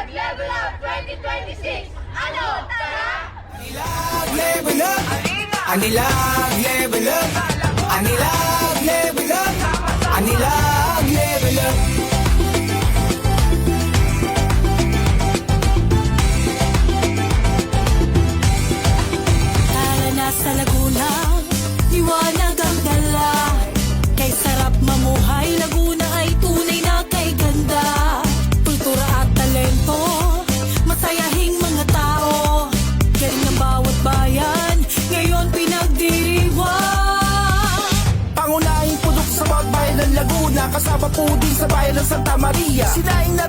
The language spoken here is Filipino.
Level Up 2026! Ano? Tara! Level up, Anilag level up, Anilag level up, Anilag level up. Tara na sa Laguna, liwanag ang dala. Kay sarap mamuhay, Laguna ay tunay na kay ganda. Kultura at talento, masayahing mga tao. Galing ng bawat bayan, ngayon pinagdiriwang. Pangunahing pudok sa bawat bayan ng Laguna, kasama po din sa bayan ng Santa Maria. Sinaing na